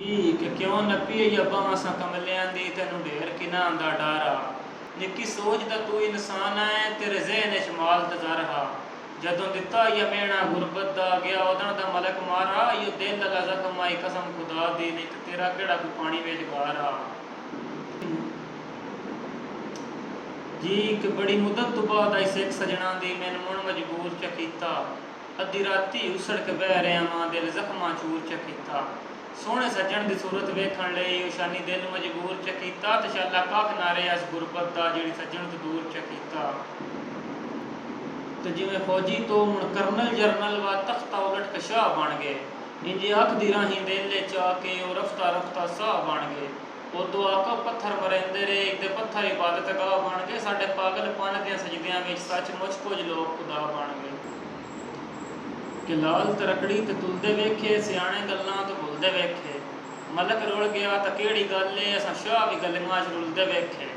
कि क्यों नपी अब्बा मासा कमलियां दी तेनू ढेर किना आंदा डारा निक्की सोच दा तू इंसान है तेरे ज़हन च माल तजरहा जदों दिता या मेना गुरबत दा गया उदण दा मलक मारा यो दिल लगा जख्म आई कसम खुदा दी नहीं तो तेरा केड़ा कोई पानी विच गारा जी कि बड़ी मुद्दत तो बाद आई सिख सजना दी मैनू मुण मजबूर च कीता अद्धी राती उसड़ के बह रहा मां दिल जख्मां चूर च कीता सोहने सज्जण की सूरत वेखण लई शानी दिल मजबूर च कीता ते शाला कख ना रहा इस गुरबत का जिहड़ी सज्जण तो दूर च कीता तो जिवें फौजी तो मुण करनल जरनल व तख्ता उलट के शाह बन गए इंज अखदी राही दिल च आके वो रफ्ता रफ्ता साह बन गए उदों आका पत्थर मरेंदे रहे एक पत्थर इबादत गाह बन गए साडे पागलपन दे सजदियां विच सचमुच कुछ लोग खुदा बन गए कि लाल तरकड़ी तो तुलदे वेखे सियाने गल्लां तो भुलदे वेखे मलक रुल गया तो केड़ी गल है असां शाह भी गलियां च रुलदे वेखे